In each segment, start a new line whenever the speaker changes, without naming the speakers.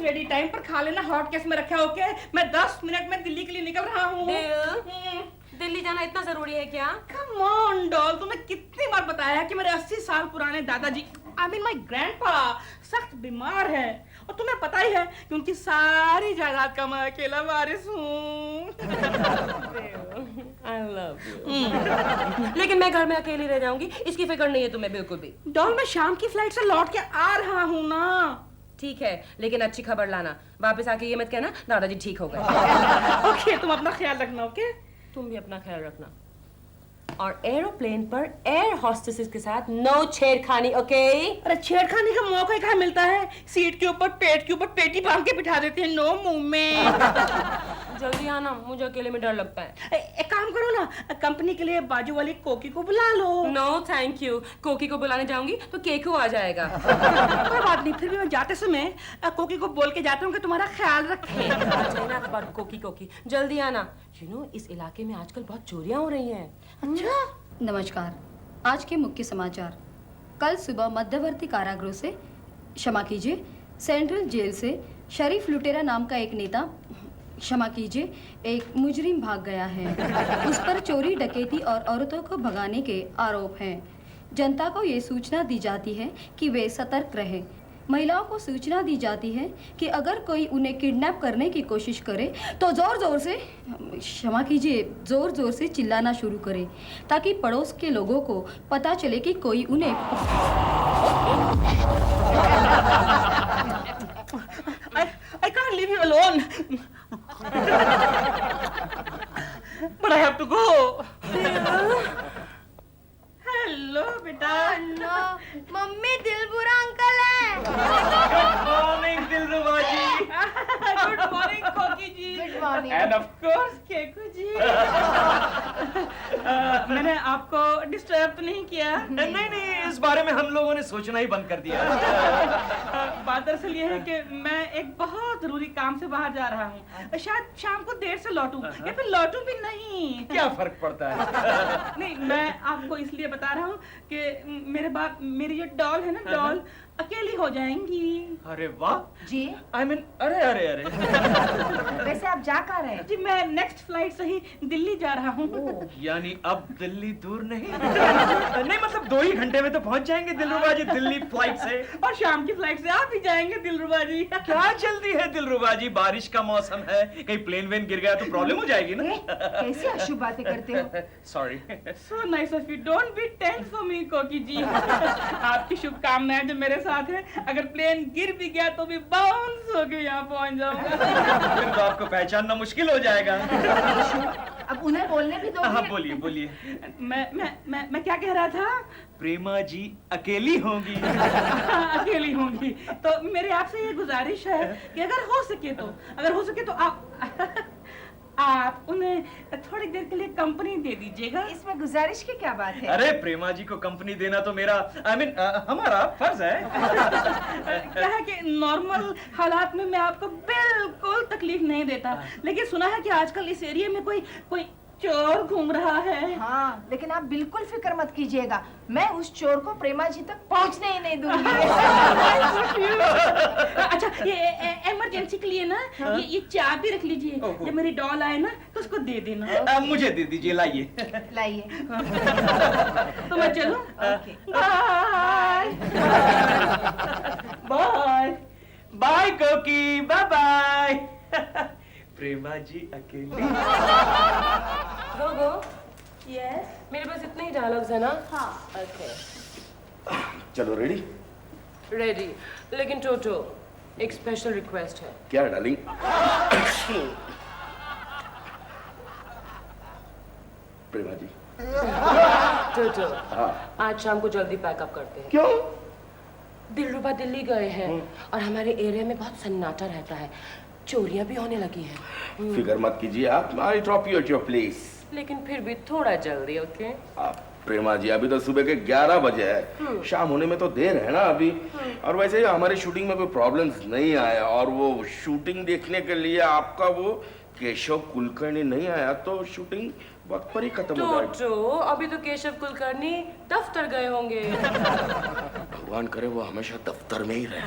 Ready, time पर खा लेना, हॉट केस में रखा। ओके, मैं 10 मिनट में दिल्ली के लिए निकल रहा हूँ।
दिल्ली जाना इतना जरूरी है क्या?
कम ऑन डॉल, तुम्हें कितनी बार बताया कि मेरे 80 साल पुराने दादाजी, आई मीन माय ग्रैंडपा, सख्त बीमार है, और तुम्हें पता ही है कि उनकी सारी जायदाद का मैं अकेला वारिस हूँ।
I love you. लेकिन मैं घर में अकेली रह जाऊंगी, इसकी फिक्र नहीं है तुम्हें बिल्कुल भी।
डॉल, मैं शाम की फ्लाइट से लौट के आ रहा हूँ ना।
ठीक है, लेकिन अच्छी खबर लाना। वापस आके ये मत कहना दादाजी ठीक हो गए।
ओके, तुम अपना ख्याल रखना। ओके,
तुम भी अपना ख्याल रखना। और एरोप्लेन पर एयर हॉस्टेसेस के साथ नो छेड़खानी, ओके?
अरे छेड़खानी का मौका कहाँ मिलता है? सीट के ऊपर, पेट के ऊपर पेटी बांध के बिठा देते हैं। No movement.
जल्दी आना, मुझे अकेले में डर लगता है।
एक काम करो ना, कंपनी के लिए बाजू वाली कोकी को बुला लो।
नो थैंक यू, कोकी को बुलाने जाऊंगी तो केकू आ जाएगा।
कोई बात नहीं, फिर भी मैं जाते समय कोकी को बोल के जाता हूँ कि तुम्हारा ख्याल रखे।
कोकी कोकी, जल्दी आना। यू नो, इस इलाके में आजकल बहुत चोरियां हो रही हैं।
अच्छा,
नमस्कार। आज के मुख्य समाचार। कल सुबह मध्यवर्ती कारागृह से, क्षमा कीजिए, सेंट्रल जेल से शरीफ लुटेरा नाम का एक नेता, क्षमा कीजिए, एक मुजरिम भाग गया है। उस पर चोरी, डकैती और औरतों को भगाने के आरोप हैं। जनता को ये सूचना दी जाती है कि वे सतर्क रहें। महिलाओं को सूचना दी जाती है कि अगर कोई उन्हें किडनैप करने की कोशिश करे तो जोर जोर से, क्षमा कीजिए, जोर जोर से चिल्लाना शुरू करे, ताकि पड़ोस के लोगों को पता चले कि कोई उन्हें
I can't leave you alone. But I have to go. Hello बेटा।
हेलो मम्मी, दिलबुरा अंकल है।
Good morning Dilruba ji.
Good morning Koki ji.
Good morning.
And of
course Keku ji. मैंने आपको डिस्टर्ब तो नहीं किया?
नहीं नहीं, इस बारे में हम लोगों ने सोचना ही बंद कर दिया।
बात दरअसल ये है कि मैं एक बहुत जरूरी काम से बाहर जा रहा हूँ। शायद शाम को देर से लौटूं या फिर लौटूं भी नहीं।
क्या फर्क पड़ता है?
नहीं, मैं आपको इसलिए बता रहा हूँ कि मेरी जो डॉल है ना, डॉल अकेली हो जाएंगी।
अरे वाह
जी।
आई मीन, अरे अरे अरे
वैसे आप जा कहाँ रहे हैं?
जी, मैं नेक्स्ट फ्लाइट से ही दिल्ली जा रहा हूँ।
यानी अब दिल्ली दूर नहीं? नहीं मतलब 2 ही घंटे में तो पहुंच जाएंगे दिलरुबा जी दिल्ली फ्लाइट से।
और शाम की फ्लाइट से आप भी जाएंगे दिलरुबा जी।
क्या जल्दी है दिलरुबा जी, बारिश का मौसम है, कहीं प्लेन वेन गिर गया तो प्रॉब्लम हो जाएगी ना।
कैसी अशुभ बातें करते हो?
Sorry.
So nice of you. Don't be tense for me, कोकी जी। आपकी शुभकामनाएं जो मेरे साथ है, अगर प्लेन गिर भी गया तो भी बाउंस होके यहाँ पहुँच जाऊंगा।
फिर तो आपको पहचानना मुश्किल हो जाएगा।
अब उन्हें बोलने भी दो।
हाँ बोलिए बोलिए।
मैं क्या कह रहा था?
प्रेमा जी अकेली होंगी।
अकेली होंगी तो मेरी आपसे ये गुजारिश है कि अगर हो सके तो आप उन्हें थोड़ी देर के लिए कंपनी दे दीजिएगा।
इसमें गुजारिश की क्या बात है?
अरे प्रेमा जी को कंपनी देना तो मेरा हमारा फर्ज है।
क्या है कि नॉर्मल हालात में मैं आपको बिल्कुल तकलीफ नहीं देता, लेकिन सुना है कि आजकल इस एरिया में कोई चोर घूम रहा है।
हाँ, लेकिन आप बिल्कुल फिक्र मत कीजिएगा, मैं उस चोर को प्रेमा जी तक पहुंचने ही नहीं दूंगी।
अच्छा, ये इमरजेंसी के लिए ना, ये चाबी रख लीजिए, जब मेरी डॉल आए ना तो उसको दे देना।
मुझे दे दीजिए, लाइए।
लाइए।
तो मैं चलूं? बाय बाय
बाय कोकी, बाय बाय। प्रेमा जी अकेली।
गोगो,
यस,
मेरे पास इतने ही डायलॉग्स है ना?
हाँ।
ओके,
चलो रेडी?
रेडी। लेकिन टोटो, एक स्पेशल रिक्वेस्ट है।
क्या डार्लिंग? प्रेमा जी।
टोटो,
हाँ।
आज शाम को जल्दी पैकअप करते हैं।
क्यों?
दिलरुबा दिल्ली गए हैं और हमारे एरिया में बहुत सन्नाटा रहता है, चोरियां भी होने लगी हैं।
फिक्र मत कीजिए आप, I drop you at your place.
लेकिन फिर भी थोड़ा जल्दी, ओके?
प्रेमा जी, अभी तो सुबह के 11 बजे है, शाम होने में तो देर है ना अभी। और वैसे हमारी शूटिंग में कोई प्रॉब्लम्स नहीं आया, और वो शूटिंग देखने के लिए आपका वो केशव कुलकर्णी नहीं आया तो शूटिंग वक्त पर ही खत्म हो जाएगी।
टोटो, अभी तो केशव कुलकर्णी दफ्तर गए होंगे।
भगवान करे वो हमेशा दफ्तर में ही रहे।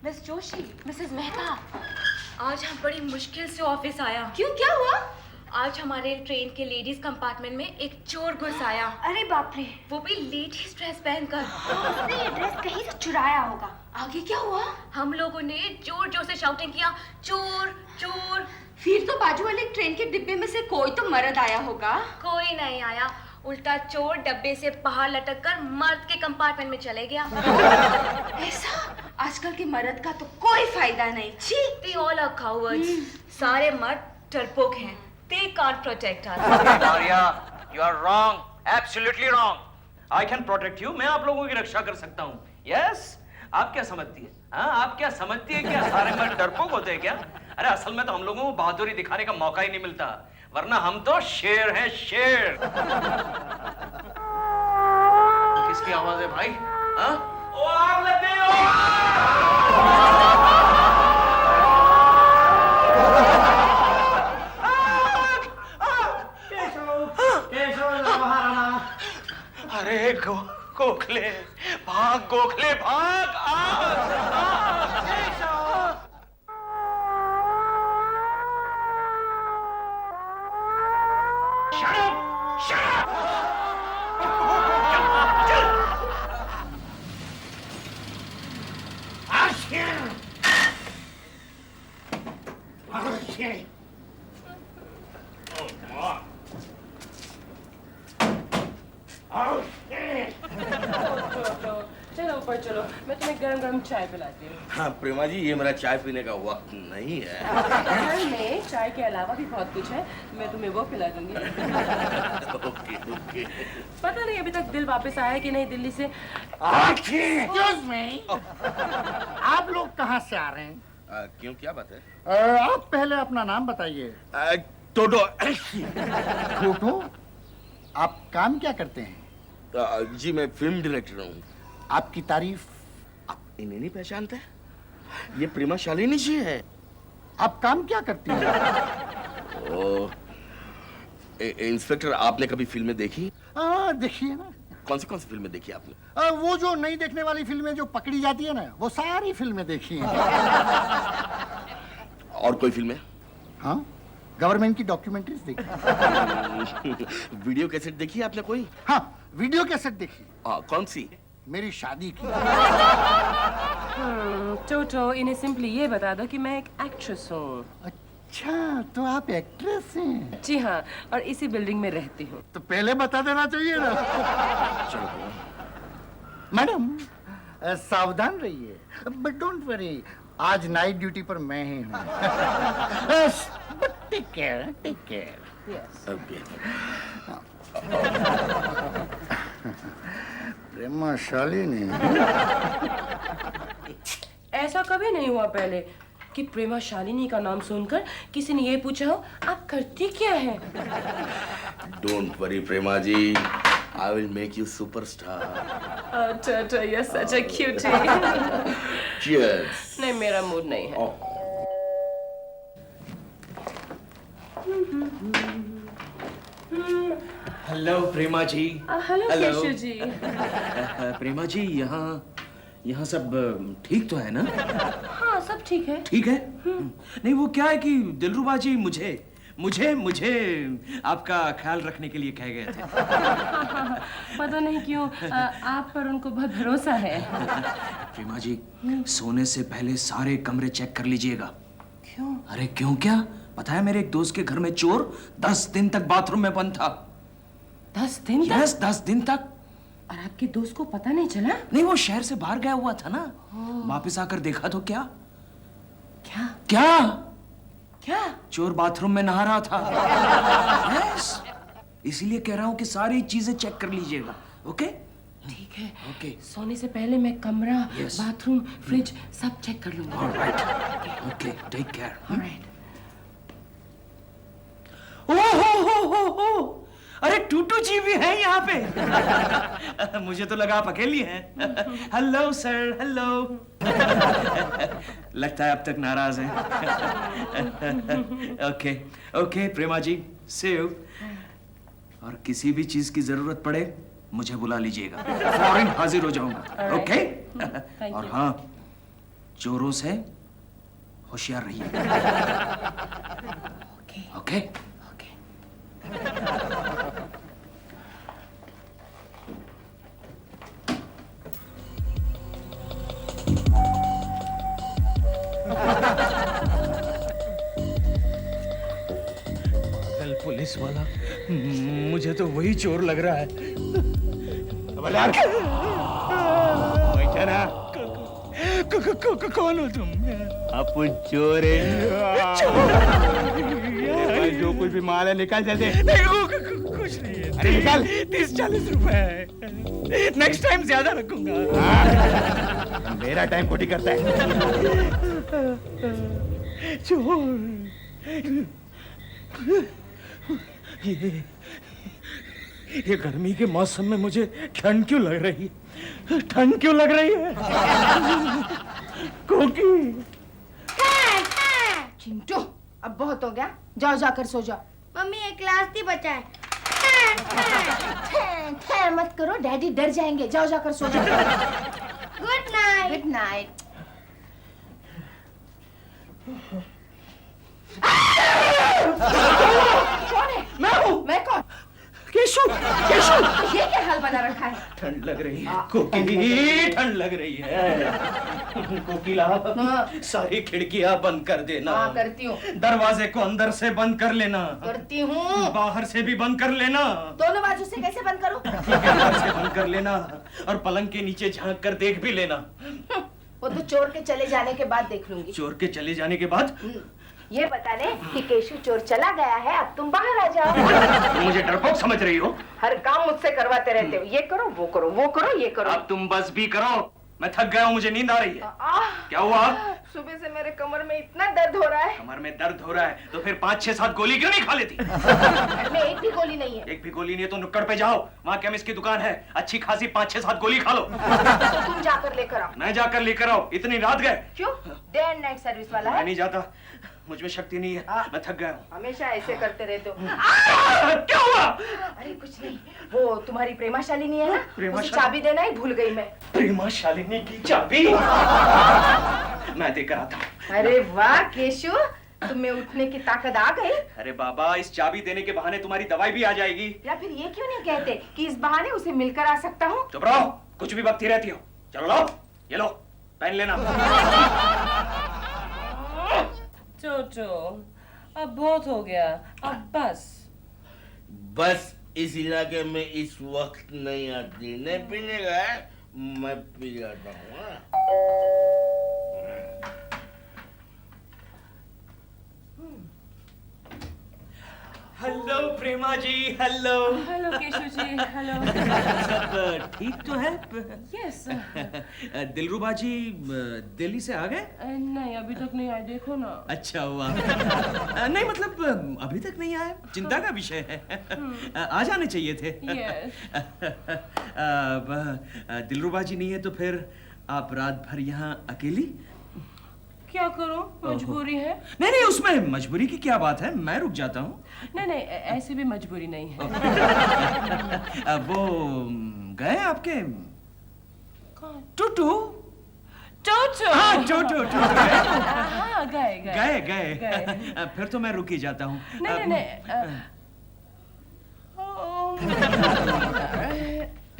मिस जोशी, मिसेस मेहता, आज हम बड़ी मुश्किल से ऑफिस आया।
क्यों, क्या हुआ?
आज हमारे ट्रेन के लेडीज कंपार्टमेंट में एक चोर घुस आया।
अरे बाप रे,
वो भी लेडीज ड्रेस पहनकर।
उसने ये ड्रेस कहीं से चुराया होगा।
आगे क्या हुआ?
हम लोगों ने जोर जोर से शाउटिंग किया, चोर चोर।
फिर तो बाजू वाले ट्रेन के डिब्बे में से कोई तो मर्द आया होगा।
कोई नहीं आया, उल्टा चोर डब्बे से बाहर लटक कर मर्द के कंपार्टमेंट में चले गया।
ऐसा? आजकल के मर्द का तो कोई फायदा नहीं। छी!
They all are cowards. सारे मर्द डरपोक हैं। They can't protect us.
Arya, you are wrong, absolutely wrong. I can protect you. मैं आप लोगों की रक्षा कर सकता हूँ. Yes? आप क्या समझती है? हाँ, आप क्या समझती है? क्या सारे मर्द डरपोक होते हैं क्या? अरे असल में तो हम लोगों को बहादुरी दिखाने का मौका ही नहीं मिलता, वरना हम तो शेर हैं, शेर। किसकी आवाज है भाई? हाँ? ओ आग लग गई अरे गोखले भाग, गोखले भाग,
चलो ऊपर चलो, मैं तुम्हें गरम गरम चाय पिलाती हूँ।
हाँ प्रेमा जी, ये मेरा चाय पीने का वक्त नहीं है।
घर में चाय के अलावा भी बहुत कुछ है, मैं तुम्हें वो पिला दूंगी।
Okay okay.
पता नहीं अभी तक दिल वापस आया कि नहीं दिल्ली से।
Excuse me, आप लोग कहाँ से आ रहे हैं?
क्यों, क्या बात है?
आप पहले अपना नाम बताइए।
टोटो।
टोटो, आप काम क्या करते हैं?
जी मैं फिल्म डायरेक्टर हूँ।
आपकी तारीफ।
आप इन्हें नहीं पहचानते? ये प्रेमा शालिनी जी है।
आप काम क्या करती हैं?
इंस्पेक्टर, आपने कभी फिल्में देखी?
देखिए ना।
कौन सी फिल्में देखी आपने?
वो जो नहीं देखने वाली फिल्में जो पकड़ी जाती है ना, वो सारी फिल्में देखी हैं।
और कोई फिल्में?
हाँ, गवर्नमेंट की डॉक्यूमेंट्रीज देखी।
वीडियो कैसेट देखी आपने कोई?
हाँ, वीडियो कैसेट देखी।
कौन सी?
मेरी शादी की।
टोटो, इन्हें सिंपली ये बता दो कि मैं एक एक्ट्रेस हूँ।
अच्छा, तो आप एक्ट्रेस हैं?
जी हाँ, और इसी बिल्डिंग में रहती हूँ।
तो पहले बता देना चाहिए ना। मैडम, सावधान रहिए, बट डोंट वरी, आज नाइट ड्यूटी पर मैं ही हूँ। Take care, take care.
Yes.
Prema Shalini.
ऐसा कभी नहीं हुआ पहले कि प्रेमा शालिनी का नाम सुनकर किसी ने ये पूछा हो आप करती क्या है।
Don't worry Prema ji, I will make you superstar.
टोटो, you're such a cutie।
Cheers।
नहीं, मेरा मूड नहीं है।
हेलो प्रेमा जी।
हेलो केशव जी।
प्रेमा जी, यहाँ सब ठीक तो है ना?
हाँ, सब ठीक है।
ठीक है। नहीं, वो क्या है कि दिलरुबा जी मुझे आपका ख्याल रखने के लिए कह गए थे।
पता नहीं क्यों आप पर उनको बहुत भरोसा है।
प्रेमा जी, सोने से पहले सारे कमरे चेक कर लीजिएगा।
क्यों?
अरे क्यों क्या? पता है मेरे एक दोस्त के घर में चोर 10 दिन तक बाथरूम में बंद था।
10 दिन तक?
यस, 10 दिन तक।
और आपके दोस्त को पता नहीं चला?
नहीं, वो शहर से बाहर गया हुआ था ना। वापस आकर देखा तो क्या
क्या?
क्या
क्या?
चोर बाथरूम में नहा रहा था। यस, इसीलिए कह रहा हूँ कि सारी चीजें चेक कर लीजिएगा। ओके?
ठीक है।
ओके।
सोने से पहले मैं कमरा,
Yes.
बाथरूम, फ्रिज सब चेक कर लूंगा।
Alright. Okay, take care.
Alright.
ओहो, अरे टूटू जी भी है यहाँ पे। मुझे तो लगा आप अकेली हैं। Hello sir, hello. लगता है अब तक नाराज हैं। Okay okay Prema ji, see you. और किसी भी चीज की जरूरत पड़े मुझे बुला लीजिएगा, फौरन हाजिर हो जाऊंगा। ओके? और हाँ, चोरों से होशियार रहिए। ओके?
कल पुलिस वाला, मुझे तो वही चोर लग रहा है। कौन हो तुम?
अपन चोर है। जो कुछ भी माल है निकाल जल्दी।
नहीं, कुछ नहीं है।
अरे निकाल।
30-40 रुपए है। नेक्स्ट टाइम ज्यादा रखूंगा।
मेरा टाइम खोटी करता है।
चोर। ये गर्मी के मौसम में मुझे ठंड क्यों लग रही है? ठंड क्यों लग रही है? कोकी।
चिंटू, अब बहुत हो गया, जाओ जाकर सो जाओ।
मम्मी एक क्लास ही बचा है।
ठहर मत करो, डैडी डर जाएंगे। जाओ जाकर सो जाओ।
Good night.
Good night. कौन है?
मैं हूँ।
मैं कौन?
केशु।
ये क्या हाल बना रखा है?
ठंड लग रही है कोकी, ठंड लग रही है। कोकिला, सारी खिड़कियां बंद कर देना।
हाँ, करती हूँ।
दरवाजे को अंदर से बंद कर लेना।
करती हूँ।
बाहर से भी बंद कर लेना।
दोनों बाजू से कैसे बंद करूँ?
बाहर से बंद कर लेना और पलंग के नीचे झांक कर देख भी लेना।
वो तो चोर के चले जाने के बाद देख लूंगी।
चोर के चले जाने के बाद?
ये बता दे कि केशु चोर चला गया है, अब तुम बाहर आ जाओ।
मुझे डरपोक समझ रही हो?
हर काम मुझसे करवाते रहते हो। ये करो, वो करो, वो करो, ये करो।
अब तुम बस भी करो, मैं थक गया हूँ, मुझे नींद आ रही है। क्या हुआ?
सुबह से मेरे कमर में इतना दर्द हो रहा है।
कमर में दर्द हो रहा है तो फिर 5-6-7 गोली क्यों नहीं खा लेती?
घर में एक भी गोली नहीं है।
एक भी गोली नहीं है तो नुक्कड़ पे जाओ, वहाँ केमिस्ट की दुकान है, अच्छी खासी 5-6-7 गोली खा लो।
तो तुम जाकर लेकर आओ।
मैं जाकर लेकर आओ? इतनी रात गए?
क्यों? डे एंड नाइट सर्विस वाला
मैं
है।
नहीं जाता, मुझ में शक्ति नहीं है, मैं थक गया हूँ।
हमेशा ऐसे करते रहते हो।
क्या हुआ?
अरे कुछ नहीं, वो तुम्हारी प्रेमा शालिनी है ना,
प्रेमा
उसे चाबी देना ही भूल गई मैं।
प्रेमा शालिनी की चाबी? मैं देकर आता हूँ।
अरे वाह केशु, तुम्हें उठने की ताकत आ गई।
अरे बाबा, इस चाबी देने के बहाने तुम्हारी दवाई भी आ जाएगी।
या फिर ये क्यों नहीं कहते कि इस बहाने उसे मिलकर आ सकता हूँ।
चुप रहो, कुछ भी बकती रहती हो। चलो लो, ये लो, पहन लेना।
चोचो, अब बहुत हो गया, अब बस।
बस इस इलाके में इस वक्त नहीं आती। नहीं पीने का है, मैं पी जाता हूँ।
हेलो प्रेमा जी, हेलो।
हेलो केशु जी, हेलो।
सब ठीक तो है?
यस।
दिलरुबा जी दिल्ली से आ गए?
नहीं, अभी तक नहीं आए, देखो ना।
अच्छा हुआ। नहीं मतलब अभी तक नहीं आए, चिंता का विषय है। आ जाने चाहिए थे।
यस।
दिलरुबा जी नहीं है तो फिर आप रात भर यहाँ अकेली?
क्या करूं, मजबूरी है।
नहीं नहीं, उसमें मजबूरी की क्या बात है, मैं रुक जाता हूँ।
नहीं, ऐसे भी मजबूरी नहीं है।
वो गए आपके
कौन?
टूटू?
चोचो।
हाँ, टूटू।
हाँ,
गए।
गए।
फिर तो मैं रुक ही जाता हूँ।
नहीं।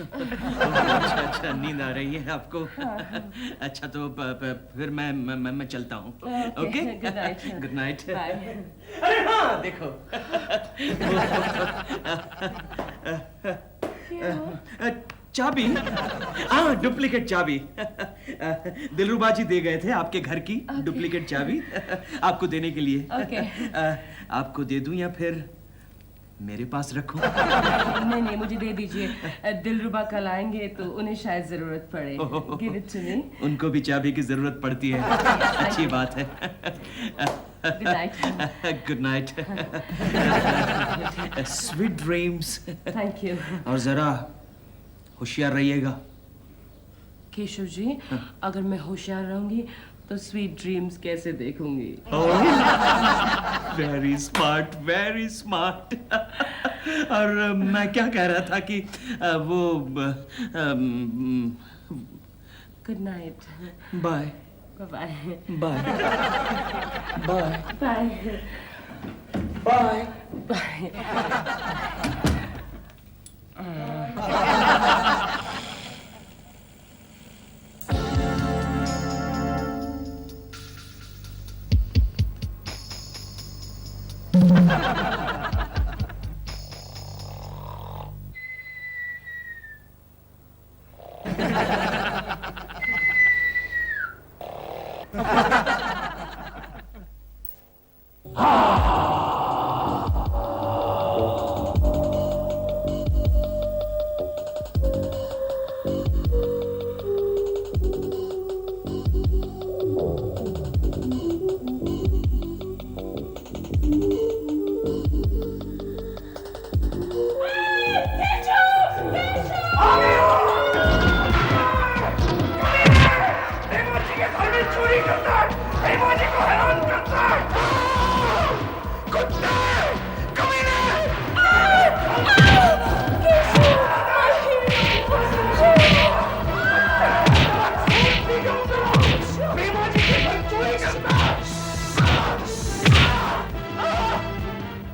अच्छा, नींद आ रही है आपको? अच्छा तो फिर मैं चलता हूँ। Okay, good night. अरे हाँ, देखो। चाबी, हाँ, डुप्लीकेट चाबी। दिलरुबा जी दे गए थे आपके घर की डुप्लीकेट चाबी आपको देने के लिए। आपको दे दूं या फिर मेरे पास रखूं?
नहीं, मुझे दे दीजिए। दिलरुबा कल आएंगे तो उन्हें शायद जरूरत पड़े। Give it to me.
उनको भी चाबी की जरूरत पड़ती है। अच्छी बात है।
Good night.
Good night. Sweet dreams.
Thank you.
और जरा होशियार रहिएगा।
केशव जी, अगर मैं होशियार रहूंगी तो स्वीट ड्रीम्स कैसे देखूंगी?
Very smart, very smart. और मैं क्या कह रहा था कि वो
good night.
Bye.
Bye
bye bye
bye
bye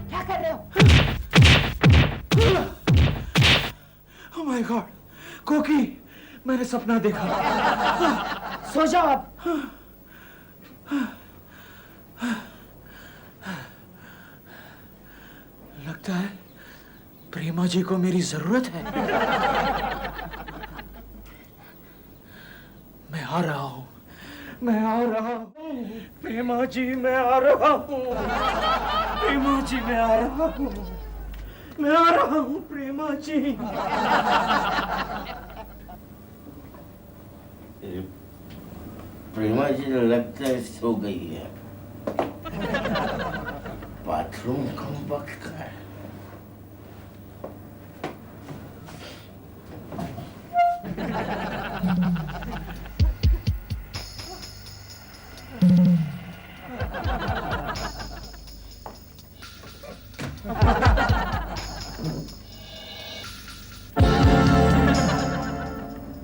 क्या कर रहे हो?
Oh my God, कोकी, मैंने सपना देखा।
सो जाओ अब।
लगता है प्रेमा जी को मेरी जरूरत है। मैं आ रहा हूँ, मैं आ रहा हूँ, प्रेमा जी मैं आ रहा हूँ, प्रेमा जी मैं आ रहा हूँ, मैं आ रहा हूँ प्रेमा जी।
प्रेमा जी लगता है सो गई है। बाथरूम कम वक्त का है।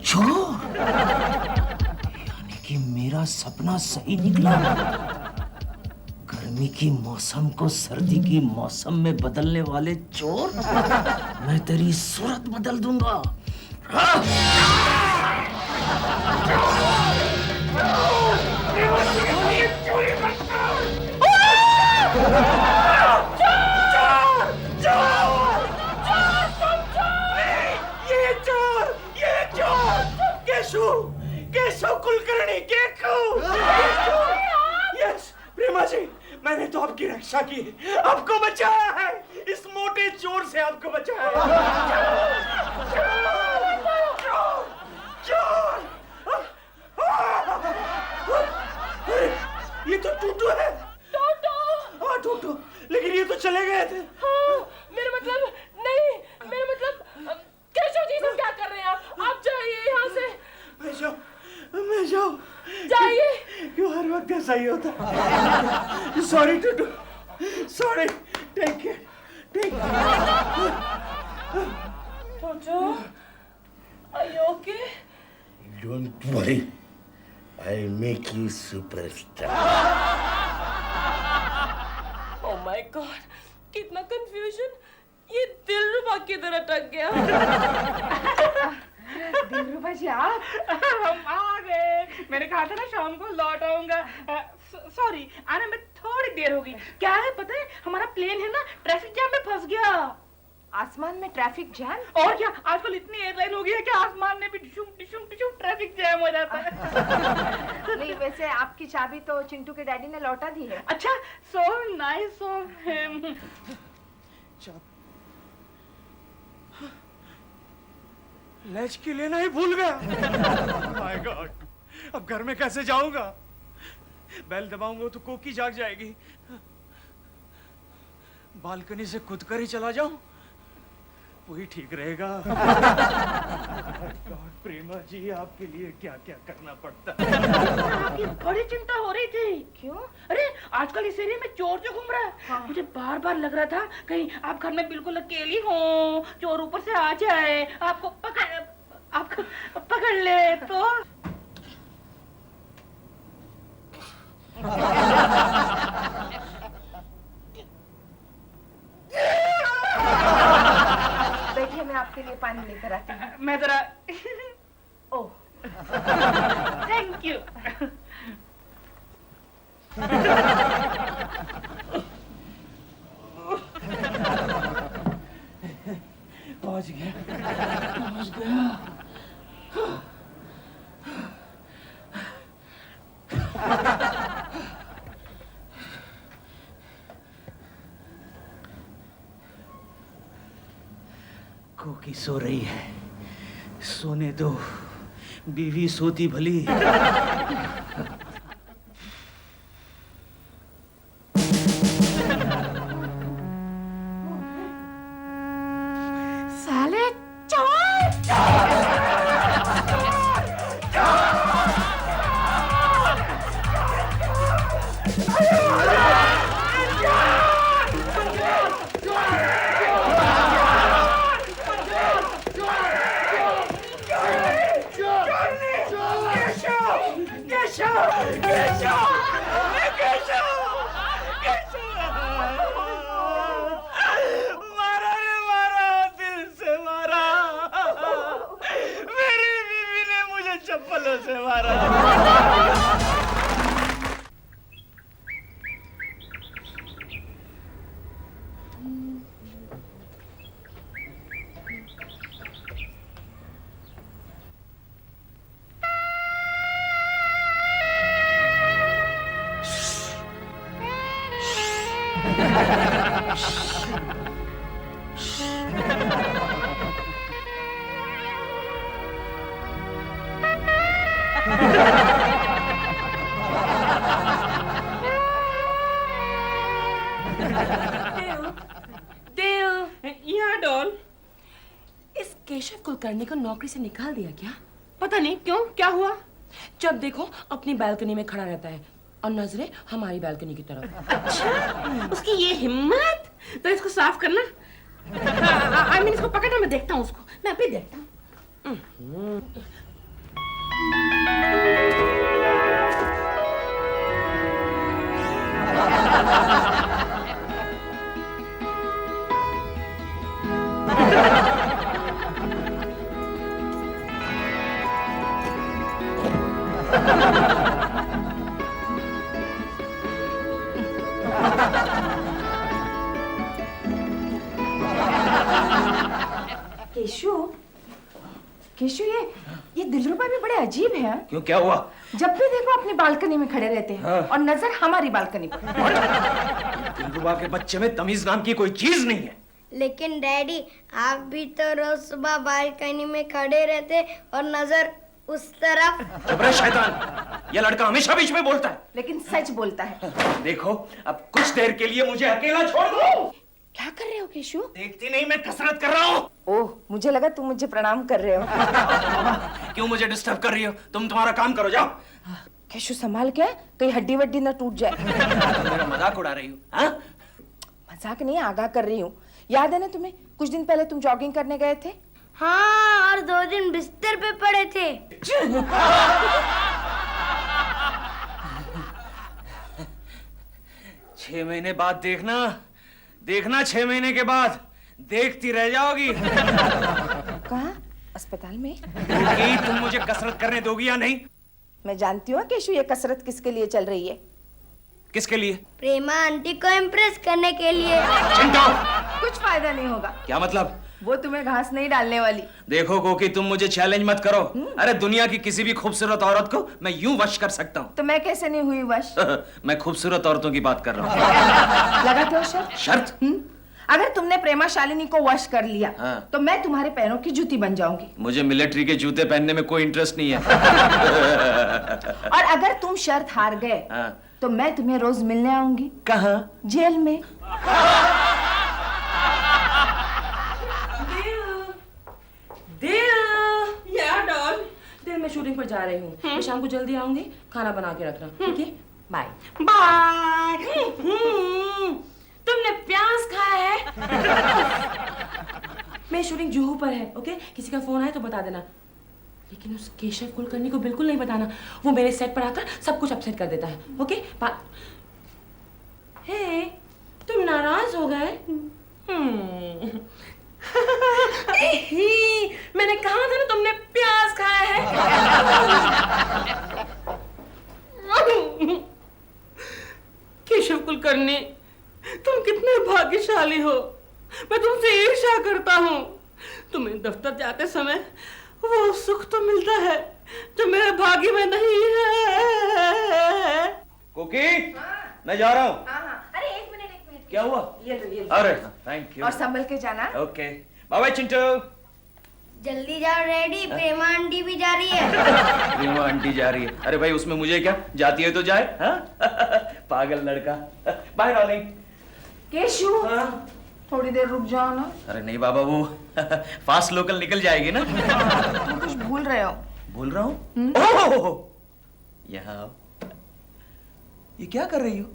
चोर, यानी कि मेरा सपना सही निकला। गर्मी की मौसम को सर्दी की मौसम में बदलने वाले चोर, मैं तेरी सूरत बदल दूंगा। केशव कुलकर्णी, यस प्रेमा जी, मैंने तो आपकी रक्षा की, आपको बचाया है, इस मोटे चोर से आपको बचाया है। चोर! अरे, ये तो टूटू है। हाँ टूटू, लेकिन ये तो चले गए थे।
मेरा मतलब नहीं, मेरा मतलब केशव जी सब क्या कर रहे हैं आप जाइए यहाँ से।
मैं जाऊँ
जाइए।
क्यों हर वक्त ऐसा ही होता है? Sorry Tutu, sorry, take care, take
Toto, are you okay?
Don't worry, I'll make you superstar.
Oh my God, कितना कंफ्यूजन, ये दिलरुबा किधर अटक गया?
दिलरुबा जी आप?
हम आ गए। मैंने कहा था ना शाम को लौट आऊंगा। सॉरी, आने में थोड़ी देर होगी। क्या है पता है, हमारा प्लेन है ना ट्रैफिक जैम में फंस गया।
आसमान में ट्रैफिक जैम?
और क्या, आजकल इतनी एयरलाइन हो गई है कि आसमान में भी डिशुम डिशुम डिशुम ट्रैफिक जैम हो जाता है।
नहीं, वैसे आपकी चाबी तो चिंटू के डैडी ने लौटा दी है।
अच्छा, so nice of him.
Latch की लेना ही भूल गया। माय गॉड, अब घर में कैसे जाऊंगा? बेल दबाऊंगा तो कोकी जाग जाएगी। बालकनी से कूद कर ही चला जाऊं, वही ठीक रहेगा। गॉड, प्रेमा जी आपके लिए क्या क्या करना पड़ता है।
आपकी बड़ी चिंता हो रही थी।
क्यों?
अरे आजकल इस एरिया में चोर जो घूम रहा है।
हाँ।
मुझे बार बार लग रहा था कहीं आप घर में बिल्कुल अकेली हो, चोर ऊपर से आ जाए, आपको पकड़ ले तो।
बैठिए, मैं आपके लिए पानी लेकर आती हूँ।
मैं जरा
ओह,
थैंक यू।
पहुंच गया, पहुंच गया। कोकी सो रही है, सोने दो, बीवी सोती भली।
साले चोर!
मारा रे मारा, दिल से मारा। मेरी बीवी ने मुझे चप्पलों से मारा।
यहाँ डॉल।
इस केशव कुलकर्णी को नौकरी से निकाल दिया क्या?
पता नहीं क्यों, क्या हुआ?
जब देखो अपनी बालकनी में खड़ा रहता है और नजरें हमारी बालकनी की तरफ।
अच्छा, उसकी ये हिम्मत! तो इसको साफ करना। आई मीन इसको पकड़ना, मैं देखता हूँ उसको, मैं अभी देखता हूँ।
केशु, केशु, ये दिलरुबा भी बड़े अजीब है।
क्यों, क्या हुआ?
जब भी देखो अपनी बालकनी में खड़े रहते हैं और नजर हमारी बालकनी पर।
दिलरुबा के बच्चे में तमीज नाम की कोई चीज नहीं है।
लेकिन डैडी, आप भी तो रोज सुबह बालकनी में खड़े रहते और नजर उस तरफ।
चुप रहे शैतान, ये लड़का हमेशा बीच में बोलता है।
लेकिन सच बोलता है।
देखो, अब कुछ देर के लिए मुझे अकेला छोड़ दो।
क्या कर रहे हो केशु?
देखती नहीं, मैं कसरत कर रहा हूँ।
ओह, मुझे लगा तुम मुझे प्रणाम कर रहे हो।
क्यों मुझे डिस्टर्ब कर रही हो? तुम तुम्हारा काम करो, जाओ।
केशु संभाल के, कहीं हड्डी वड्डी ना टूट जाए।
तुम मेरा मजाक उड़ा रही हो? हाँ?
मजाक नहीं, आगाह कर रही हूँ। याद है ना तुम्हें, कुछ दिन पहले तुम जॉगिंग करने गए थे?
हाँ, और 2 दिन बिस्तर पे पड़े थे।
6 महीने बाद देखना, देखना 6 महीने के बाद देखती रह जाओगी।
कहाँ? अस्पताल में?
क्योंकि तुम मुझे कसरत करने दोगी या नहीं?
मैं जानती हूँ केशु, ये कसरत किसके लिए चल रही है।
किसके लिए?
प्रेमा आंटी को इम्प्रेस करने के लिए।
चिंटू!
कुछ फायदा नहीं होगा।
क्या मतलब?
वो तुम्हें घास नहीं डालने वाली।
देखो कोकी, तुम मुझे चैलेंज मत करो। अरे दुनिया की किसी भी खूबसूरत औरत को मैं यूं वश कर सकता हूँ।
तो मैं कैसे नहीं हुई वश?
मैं खूबसूरत औरतों की बात कर रहा हूँ।
लगाते हो शर्त?
शर्त?
अगर तुमने प्रेमा शालिनी को वश कर लिया,
हाँ।
तो मैं तुम्हारे पैरों की जूती बन जाऊंगी।
मुझे मिलिट्री के जूते पहनने में कोई इंटरेस्ट नहीं है।
और अगर तुम शर्त हार गए,
हाँ।
तो मैं तुम्हें रोज मिलने आऊंगी।
कहाँ?
जेल में।
या डॉल।
दिल, मैं शूटिंग पर जा रही हूँ। मैं शाम को जल्दी आऊंगी, खाना बना के रखना, ठीक है? बाय।
बाय।
तुमने प्याज खाया है? मैं शूटिंग जुहू पर है, ओके? किसी का फोन आए तो बता देना। लेकिन उस केशव कुलकर्णी को बिल्कुल नहीं बताना, वो मेरे सेट पर आकर सब कुछ अपसेट कर देता है। ओके? हे, तुम नाराज हो गए? मैंने कहा था ना तुमने प्याज खाया है।
केशव कुलकर्णी, तुम कितने भाग्यशाली हो। मैं तुमसे ईर्ष्या करता हूँ। तुम्हें दफ्तर जाते समय वो सुख तो मिलता है जो मेरे भाग्य में नहीं है।
कुकी, मैं जा रहा हूँ।
अरे एक मिनट।
क्या हुआ?
ये लो।
अरे थैंक यू।
और संभल के जाना।
Okay, bye bye Chintu.
जल्दी जाओ डैडी, प्रेमा आंटी भी जा रही है।
प्रेमा आंटी जा रही है? अरे भाई उसमें मुझे क्या, जाती है तो जाए। हाँ? पागल लड़का। Bye darling.
केशु, थोड़ी देर रुक जाओ ना।
अरे नहीं बाबा, वो फास्ट लोकल निकल जाएगी ना।
तुम कुछ भूल रहे हो।
भूल रहा हूँ? यहाँ आओ। ये क्या कर रही हो?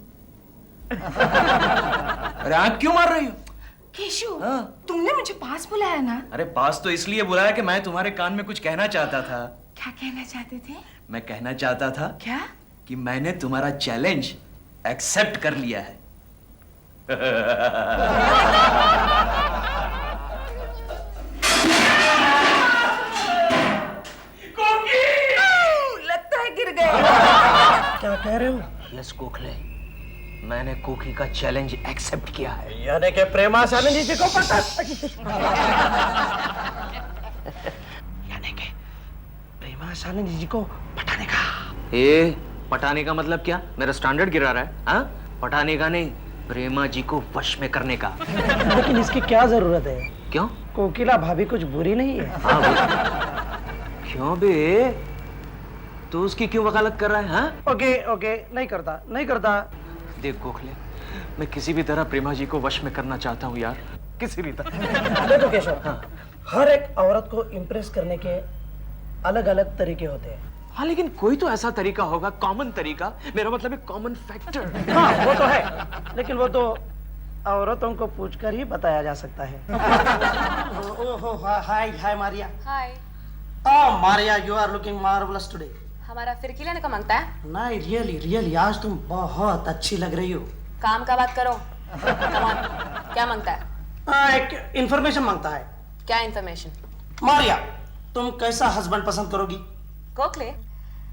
अरे आँख क्यों मार रही हो?
केशु,
हाँ?
तुमने मुझे पास बुलाया ना।
अरे पास तो इसलिए बुलाया कि मैं तुम्हारे कान में कुछ कहना चाहता था।
क्या कहना चाहते थे?
मैं कहना चाहता था
क्या?
कि मैंने तुम्हारा चैलेंज एक्सेप्ट कर लिया है।
लगता है गिर गए।
क्या कह रहे हो?
यस गोखले, मैंने कुकी का चैलेंज एक्सेप्ट किया है।
यानी कि प्रेमा सानंद जी को पता। यानी कि प्रेमा सानंद जी को पटाने का।
ए, पटाने का मतलब क्या? मेरा स्टैंडर्ड गिरा रहा है? हाँ? पटाने का नहीं, प्रेमा जी को वश में करने का।
लेकिन इसकी क्या जरूरत है?
क्यों?
कोकिला भाभी कुछ बुरी नहीं है।
हाँ क्यों बे? तू उसकी क्यों वकालत कर रहा है? हाँ?
ओके, नहीं करता।
देख गोखले, मैं किसी भी तरह प्रेमा जी को वश में करना चाहता हूँ यार, किसी भी तरह।
देखो केशव, हर एक औरत को इम्प्रेस करने के अलग अलग तरीके होते हैं।
हाँ लेकिन कोई तो ऐसा तरीका होगा, कॉमन तरीका, मेरा मतलब है कॉमन फैक्टर।
हाँ वो तो है, लेकिन वो तो औरतों को पूछकर ही बताया जा सकता है। ओहो, hi Maria.
Hi.
Maria, you are looking marvellous today.
हमारा फिर खिलाने का मांगता है?
नहीं, रियली आज तुम बहुत अच्छी लग रही हो।
काम का बात करो। Come on, क्या मांगता है?
एक इंफॉर्मेशन मांगता है।
क्या इन्फॉर्मेशन?
मारिया, तुम कैसा हस्बैंड पसंद करोगी?
Gokhale,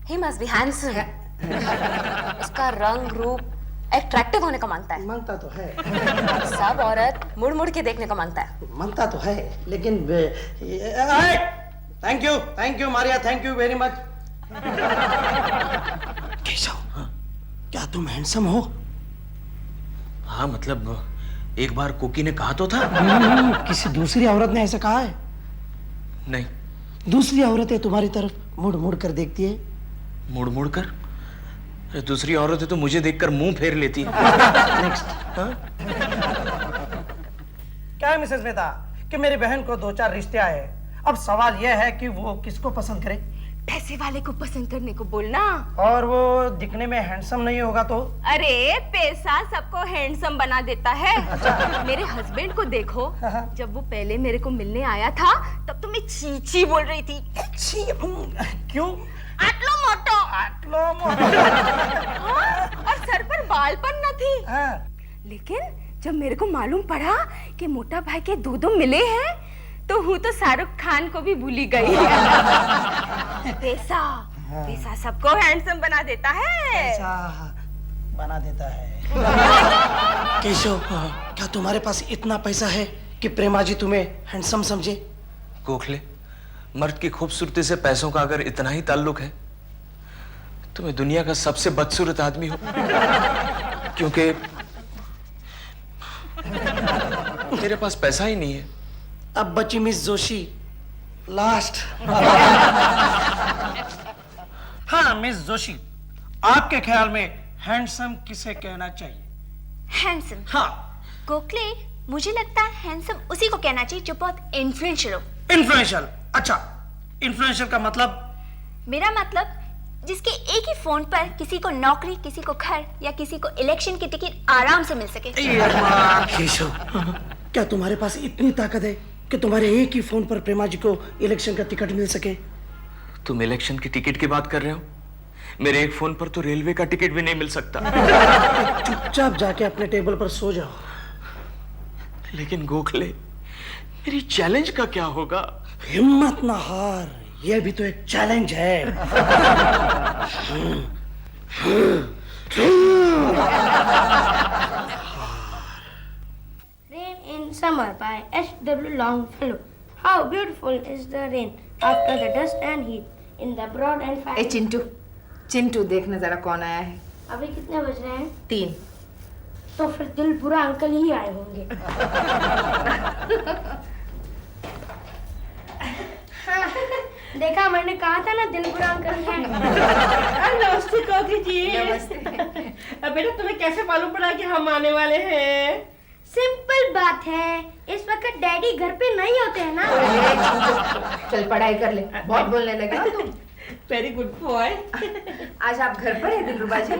he must be handsome. उसका रंग रूप अट्रैक्टिव होने का मांगता है।
मांगता तो है।
सब औरत मुड़ मुड़ के देखने को मांगता है।
मांगता तो है, लेकिन thank you Maria, thank you very much. Keshav, क्या तुम हैंडसम हो?
हाँ मतलब एक बार कुकी ने कहा तो था।
किसी दूसरी औरत ने ऐसा कहा है?
नहीं।
दूसरी औरतें तुम्हारी तरफ मुड़ मुड़ कर देखती है।
मुड़ मुड़ कर? अरे दूसरी औरतें तो मुझे देखकर मुंह फेर लेती है।
नेक्स्ट। क्या है मिसेस मेहता कि मेरी बहन को 2-4 रिश्ते आए। अब सवाल यह है कि वो किसको पसंद करे।
पैसे वाले को पसंद करने को बोलना।
और वो दिखने में हैंडसम नहीं होगा तो?
अरे पैसा सबको हैंडसम बना देता है। मेरे हस्बैंड को देखो, जब वो पहले मेरे को मिलने आया था तब तो मैं चीची बोल रही थी।
क्यों?
आटलो मोटो। और सर पर बाल पर न थी। लेकिन जब मेरे को मालूम पड़ा कि मोटा भाई के दो मिले हैं तो हूँ तो शाहरुख खान को भी भूली गई। पैसा सबको हैंडसम बना देता है।
बना देता है। केशव, क्या तुम्हारे पास इतना पैसा है कि प्रेमा जी तुम्हें हैंडसम समझे?
गोखले, मर्द की खूबसूरती से पैसों का अगर इतना ही ताल्लुक है तो मैं दुनिया का सबसे बदसूरत आदमी हूं, क्योंकि मेरे पास पैसा ही नहीं है।
अब बची मिस जोशी, लास्ट। हाँ मिस जोशी, आपके ख्याल में हैंडसम किसे कहना चाहिए?
हैंडसम?
हाँ।
गोखले, मुझे लगता है हैंडसम उसी को कहना चाहिए जो बहुत इन्फ्लुएंशियल हो।
इन्फ्लुएंशियल? अच्छा, इन्फ्लुएंशियल का मतलब?
मेरा मतलब जिसके एक ही फोन पर किसी को नौकरी, किसी को घर या किसी को इलेक्शन की टिकट आराम से मिल सके।
केशव, क्या तुम्हारे पास इतनी ताकत है कि तुम्हारे एक ही फोन पर प्रेमा जी को इलेक्शन का टिकट मिल सके?
तुम इलेक्शन की टिकट की बात कर रहे हो? मेरे एक फोन पर तो रेलवे का टिकट भी नहीं मिल सकता।
चुपचाप जाके अपने टेबल पर सो जाओ।
लेकिन गोखले, मेरी चैलेंज का क्या होगा?
हिम्मत ना हार, ये भी तो एक चैलेंज है।
Rain in Summer by H.W. Longfellow. How beautiful is the rain after the dust and heat in the broad and
A
fine.
Chintu, Chintu देखना जरा कौन आया है।
अभी कितने बज रहे हैं?
3।
तो फिर दिल बुरा अंकल ही आए होंगे। देखा, मैंने कहा था ना दिल बुरा अंकल है।
नमस्ते कोकी जी।
नमस्ते।
बेटा तुम्हें कैसे मालूम पड़ा कि हम आने वाले हैं?
सिंपल बात है, इस वक्त डैडी घर पे नहीं होते हैं ना।
चल पढ़ाई कर ले, बहुत बोलने लगे ना तुम।
Very good boy.
आज आप घर पर है दिलरुबा जी?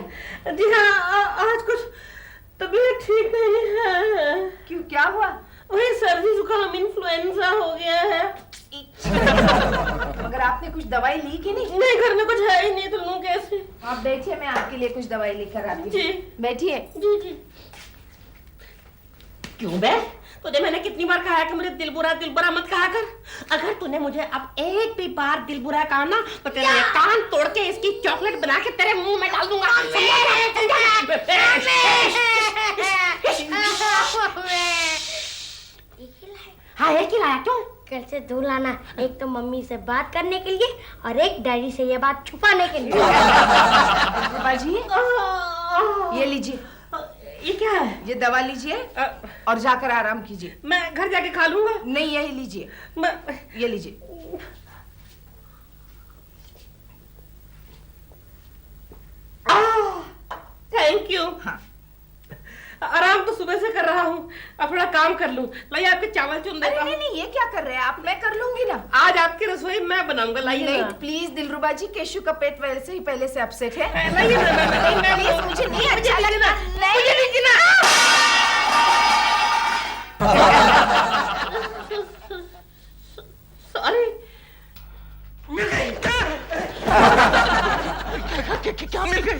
जी हाँ, आज कुछ तबीयत ठीक नहीं है।
क्यों, क्या हुआ?
वही सर्दी जुकाम इन्फ्लुएंजा हो गया है।
मगर आपने कुछ दवाई ली कि नहीं?
नहीं, घर में कुछ है ही नहीं, तो लूं कैसे?
आप बैठिए, मैं आपके लिए कुछ दवाई लेकर आती हूँ।
जी।
बैठिए।
जी जी। क्यों बे? तुझे मैंने कितनी बार कहा है कि मुझे दिल बुरा मत कहा कर। अगर तूने मुझे अब एक भी बार दिल बुरा कहा ना तो तेरे ये कान तोड़ के इसकी चॉकलेट बना के तेरे मुंह में डाल दूंगा। हाँ, एक ही लाया। क्यों?
कल से 2 लाना, एक तो मम्मी से बात करने के लिए और एक डैडी से ये बात छुपाने के लिए।
दिलरुबा जी, ये लीजिए,
ये क्या है?
ये दवा लीजिए और जाकर आराम कीजिए।
मैं घर जाके खा लूंगा।
नहीं, यही लीजिए, ये लीजिए।
Thank you.
हाँ।
आराम तो सुबह से कर रहा हूँ, अब थोड़ा काम कर लूँ। लाइए आपके चावल चुन देता हूँ।
नहीं, ये क्या कर रहे हैं आप? मैं कर लूंगी ना।
आज आपकी रसोई मैं बनाऊंगा। लाइए
नहीं,
ना।
प्लीज दिलरुबा जी, केशु का पेट वैसे ही पहले से अपसेट है।
लाइए ना।
प्लीज, मुझे नहीं अच्छा लगता।
मुझे नहीं जीना। सॉरी। मिल गई।
क्या मिल गई?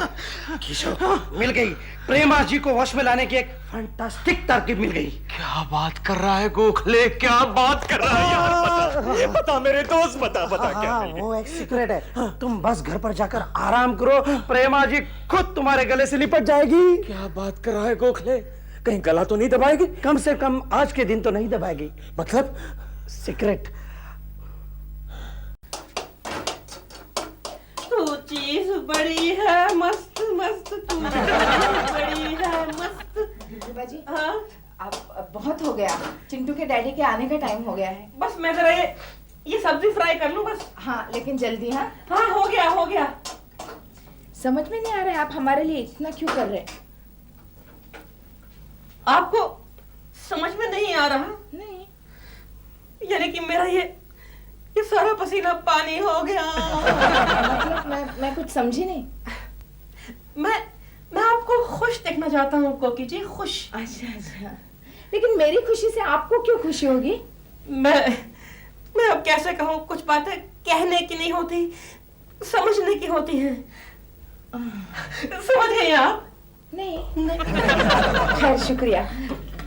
किशोर, मिल गई। प्रेमा जी को वश में लाने की एक फैंटास्टिक तरकीब मिल गई।
क्या बात कर रहा है गोखले, क्या बात कर रहा है यार? बता मेरे दोस्त, बता क्या
हाँ,
मिल गई?
वो एक सीक्रेट है। तुम बस घर पर जाकर आराम करो, प्रेमा जी खुद तुम्हारे गले से लिपट जाएगी।
क्या बात कर रहा है गोखले? कहीं गला तो नहीं दबाएगी?
कम से कम आज के दिन तो नहीं दबाएगी।
मतलब?
सीक्रेट।
तू चीज बड़ी है मस्त मस्त, तू बड़ी है मस्त।
दिलरुबा जी,
हाँ,
अब बहुत हो गया। चिंटू के डैडी के आने का टाइम हो गया है।
बस मैं जरा ये सब्जी फ्राई कर लूं बस।
हाँ, लेकिन जल्दी। हाँ,
हाँ, हो गया।
समझ में नहीं आ रहा है आप हमारे लिए इतना क्यों कर रहे हैं?
आपको समझ में नहीं आ रहा?
नहीं,
यानी कि मेरा ये सारा पसीना पानी हो गया।
मतलब मैं कुछ समझी नहीं।
मैं आपको खुश देखना चाहता हूँ कोकी जी, खुश।
अच्छा, लेकिन मेरी खुशी से आपको क्यों खुशी होगी?
मैं अब कैसे कहूँ, कुछ बातें कहने की नहीं होती, समझने की होती हैं। समझ गई आप?
नहीं। खैर, शुक्रिया,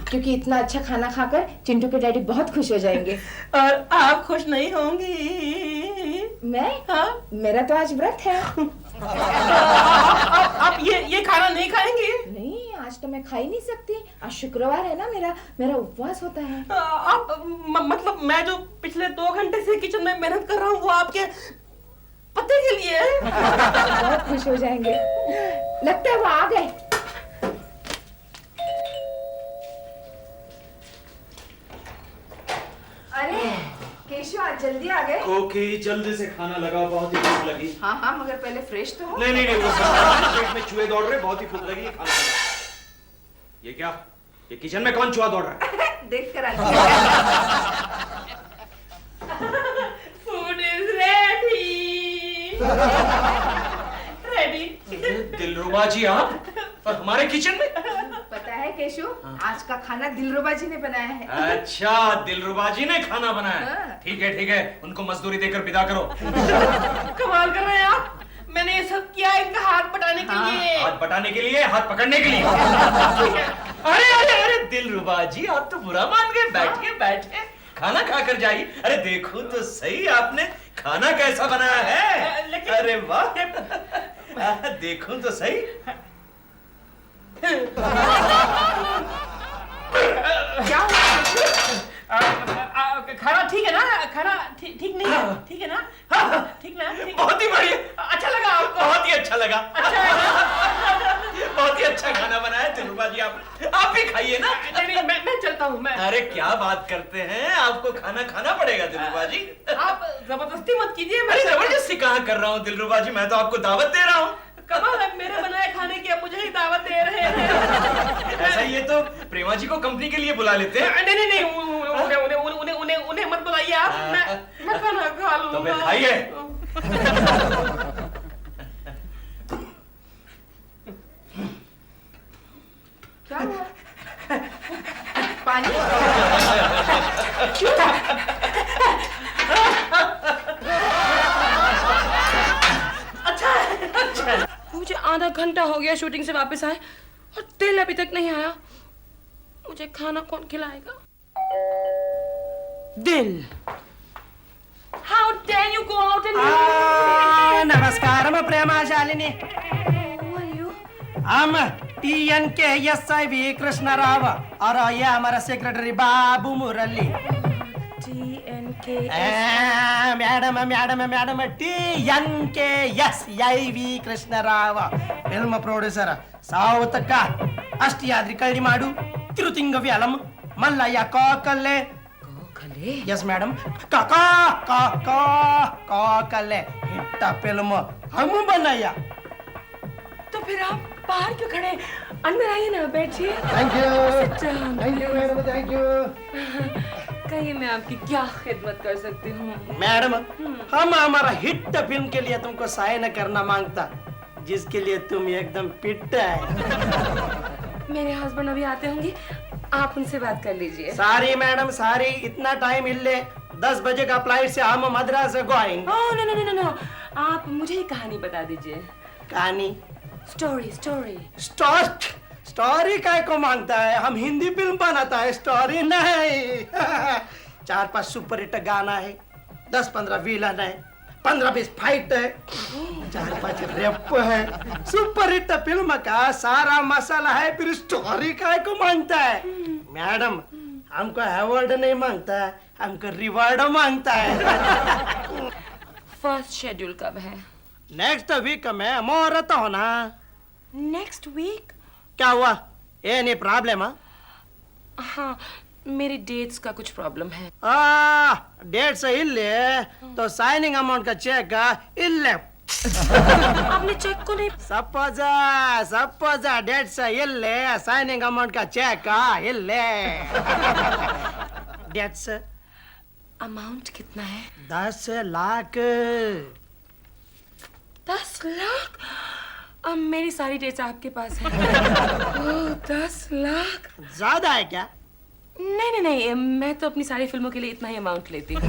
क्योंकि इतना अच्छा खाना खाकर चिंटू के डैडी बहुत खुश हो जाएंगे।
और आप खुश नहीं होंगी?
मैं?
हाँ?
मेरा तो आज व्रत है।
आप ये खाना नहीं खाएंगे?
नहीं, आज तो मैं खा ही नहीं सकती। आज शुक्रवार है ना, मेरा उपवास होता है।
आप मतलब मैं जो पिछले 2 घंटे से किचन में मेहनत कर रहा हूँ वो आपके पति के लिए है?
बहुत खुश हो जाएंगे। लगता है वो आ गए। अरे केशव, आज जल्दी आ गए।
ओके, जल्दी से खाना लगा, बहुत ही भूख लगी।
हाँ, मगर पहले फ्रेश तो हो।
नहीं, वो सब पेट में चूहे दौड़ रहे, बहुत ही भूख लगी, खाना लगा। ये क्या? ये किचन में कौन चूहा दौड़ रहा है?
देख कर
फूड इज रेडी।
दिलरुबा जी, आप और हमारे किचन में?
पता है
केशु, आज का खाना दिलरुबा जी ने बनाया है।
अच्छा, दिलरुबा जी ने खाना बनाया। ठीक है, उनको मजदूरी देकर विदा करो।
कमाल कर रहे हैं आप। मैंने ये सब किया इनका हाथ बटाने के लिए।
हाथ बटाने के लिए, हाथ पकड़ने के लिए। अरे दिलरुबा जी, आप तो बुरा मान गए। बैठिए, खाना खाकर जाइए। अरे देखो तो सही, आपने खाना कैसा बनाया है। अरे वाह, देखो तो सही।
क्या खाना ठीक है ना? खाना ठीक नहीं है? ठीक है ना? ठीक ना?
बहुत ही बढ़िया।
अच्छा लगा आपको?
बहुत ही अच्छा लगा।
अच्छा है ना?
बहुत ही अच्छा खाना बनाया दिलरुबा जी। आप भी खाइए ना।
नहीं, मैं चलता हूँ। मैं
अरे क्या बात करते हैं, आपको खाना खाना पड़ेगा दिलरुबा जी।
आप जबरदस्ती मत कीजिए।
अरे जबरदस्ती कहाँ कर रहा हूँ दिलरुबा जी, मैं तो आपको दावत दे रहा हूँ।
कमाल है, मेरे बनाए खाने की अब मुझे ही दावत दे रहे हैं।
ऐसा ही है तो प्रेमा जी को कंपनी के लिए बुला लेते हैं।
नहीं, उन्हें मत बुलाइए आप। मैं खाना खा लूंगा।
तो फिर खाइए।
क्या हुआ? पानी?
अच्छा। मुझे आधा घंटा हो गया शूटिंग से वापस आए और दिल अभी तक नहीं आया। मुझे खाना कौन खिलाएगा? दिल, how dare you go out and
नमस्कार प्रेमा शालिनी। हम TNKSIV कृष्ण राव और ये हमारा secretary Babu Murali. Madam TNKSIV Krishna Rao, film producer, south का अष्टियाद्रि कल्ली माडु तिरुतिंगव्यालम मल्लಯ್ಯ कोकल्ले। यस मैडम, कोकल्ले हिट फिल्म हम बनाया।
तो फिर आप बाहर क्यों खड़े? अंदर आइए ना, बैठिए।
Thank you madam, thank you.
कहिए मैं आपकी क्या खिदमत कर सकती हूँ?
मैडम, हम हमारा हिट फिल्म के लिए तुमको साइन करना मांगता, जिसके लिए तुम एकदम फिट है।
मेरे हस्बैंड अभी आते होंगे, आप उनसे बात कर लीजिए।
सारी मैडम सारी, इतना टाइम इल्ले 10 बजे का फ्लाइट से हम मद्रास गोइंग।
ओह नो, आप मुझे ही कहानी बता दीजिए।
कहानी? स्टोरी काय को मांगता है? हम हिंदी फिल्म बनाता है, स्टोरी नहीं। 4-5 सुपर हिट गाना है, 10-15 विलन है, 15-20 फाइट है, 4-5 रेप है। सुपर हिट फिल्म का सारा मसाला है, फिर स्टोरी काय को मांगता है? मैडम, हमको अवार्ड नहीं मांगता है, हमको रिवॉर्ड मांगता है।
फर्स्ट शेड्यूल कब है?
नेक्स्ट वीक में मुहूर्त होना।
Next week?
क्या हुआ? ये नहीं प्रॉब्लम?
हाँ, मेरी डेट्स का कुछ प्रॉब्लम है।
डेट्स इल्ले तो साइनिंग अमाउंट का चेक इल्ले।
आपने चेक को नहीं?
सपोज डेट्स इल्ले, साइनिंग अमाउंट का चेक इल्ले। डेट्स
अमाउंट कितना है?
10 लाख।
10 लाख? अब मेरी सारी डेट्स आपके पास है। ओह, 10 लाख
ज्यादा है क्या?
नहीं, मैं तो अपनी सारी फिल्मों के लिए इतना ही अमाउंट लेती हूँ।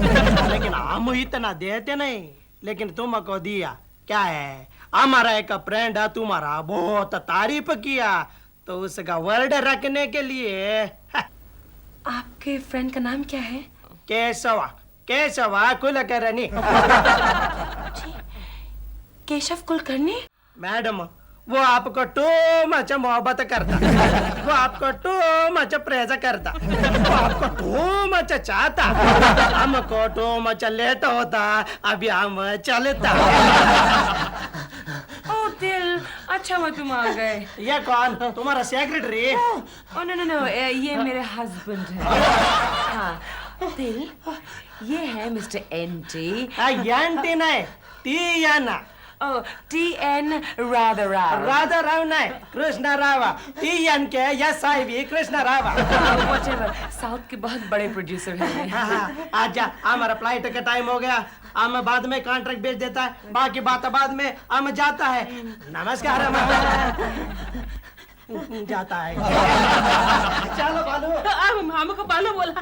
लेकिन हम इतना देते नहीं, लेकिन तुमको दिया। क्या है, हमारा एक फ्रेंड है, तुम्हारा बहुत तारीफ किया, तो उसका वर्ड रखने के लिए।
आपके फ्रेंड का नाम क्या है? केशवा
कुलकर्णी।
केशव कुलकर्णी?
मैडम, वो आपको टू मच मोहब्बत करता, वो आपको टू मच प्रेज करता, वो आपको टू मच चाहता, हमको टू मच लेट होता, अभी हम चलता।
ओ दिल, अच्छा हुआ तुम आ गए।
ये कौन? तुम्हारा सेक्रेटरी?
ओ नो, ये मेरे हस्बैंड है। हाँ, दिल, ये है मिस्टर एंटी।
एंटी नहीं, TN.
Oh, TN Radha
Rao नहीं, Krishna Rao. TNKSIV Krishna Rao.
Whatever, south के बहुत बड़े प्रोड्यूसर हैं।
आजा, हमारा फ्लाइट का टाइम हो गया, हम बाद में कॉन्ट्रैक्ट भेज देता है, बाकी बात बाद में हम जाता है। नमस्कार। जाता है। चलो बालू।
मामू को बालू बोला।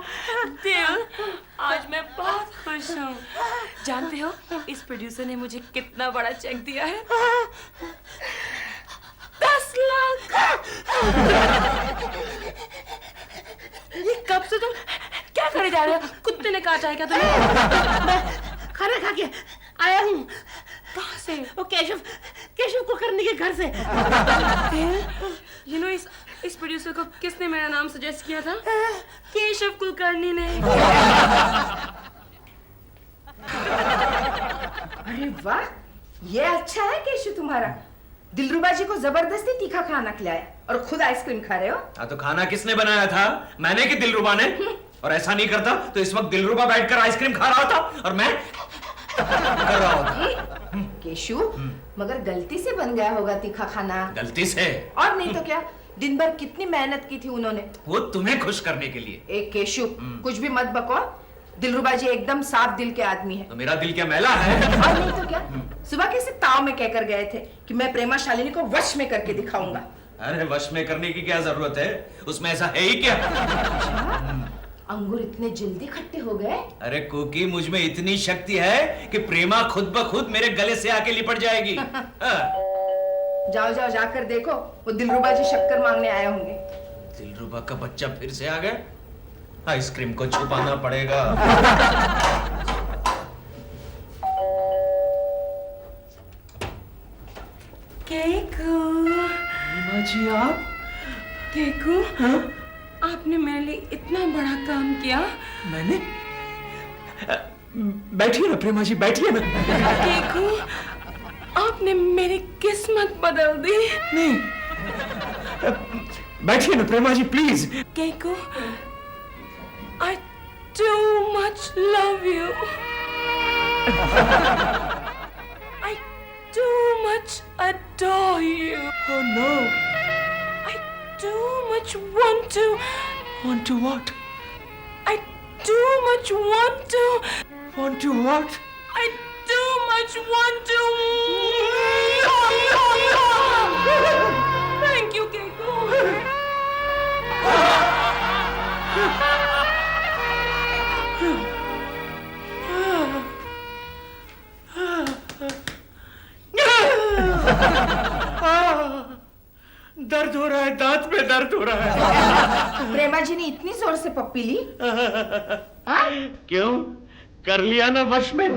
दिल, आज मैं बहुत खुश हूँ। जानते हो इस प्रोड्यूसर ने मुझे कितना बड़ा चेक दिया है? 10 लाख। ये कब से तुम क्या करे जा रहे हो? कुत्ते ने काटा है क्या तुम्हें?
खाना खा के आया हूँ।
कहाँ से?
वो केशव कुलकर्णी के घर से।
यू नो इस प्रोड्यूसर को किसने मेरा नाम सजेस्ट किया था? केशव कुलकर्णी ने।
अरे वाह, ये अच्छा है केशव तुम्हारा। दिलरुबा जी को जबरदस्ती तीखा खाना खिलाया और खुद आइसक्रीम खा रहे हो।
हाँ तो खाना किसने बनाया था? मैंने कि दिलरुबा ने? और ऐसा नहीं करता तो इस वक्त दिलरुबा बैठकर आइसक्रीम खा रहा होता और मैं कर रहा होता।
केशव, मगर गलती से बन गया होगा तीखा खाना।
गलती से?
और नहीं तो क्या, दिन भर कितनी मेहनत की थी उन्होंने।
वो तुम्हें खुश करने के लिए।
एक केशव, कुछ भी मत बको। दिलरुबा जी एकदम साफ दिल के आदमी है।
तो मेरा दिल क्या मैला है?
और नहीं तो क्या, सुबह कैसे ताव में कहकर गए थे कि मैं प्रेमा शालिनी को वश में करके दिखाऊंगा।
अरे वश में करने की क्या जरूरत है? उसमें ऐसा है ही क्या?
अंगूर इतने जल्दी खट्टे हो गए?
अरे कुकी, मुझ में इतनी शक्ति है कि प्रेमा खुद ब खुद मेरे गले से आके लिपट जाएगी।
जाओ जाओ, जाकर देखो, वो दिलरुबा जी शक्कर मांगने आए होंगे।
दिलरुबा का बच्चा फिर से आ गया? आइसक्रीम को छुपाना पड़ेगा।
केकू।
जी आप?
केकू, आपने मेरे लिए इतना बड़ा काम किया।
मैंने? बैठिए ना प्रेमा जी, बैठिए ना।
केकू, आपने मेरी किस्मत बदल दी।
नहीं, बैठिए ना Prema ji, please.
Keku, I too much love you. I too much adore you.
Oh no.
I too much want to.
Want to what?
I too much want to.
Want to what?
I too much want to. Thank you, Keiko.
दर्द हो रहा है, दांत में दर्द हो रहा है।
प्रेमा जी ने इतनी जोर से पप्पी ली?
क्यों? कर लिया ना वश में।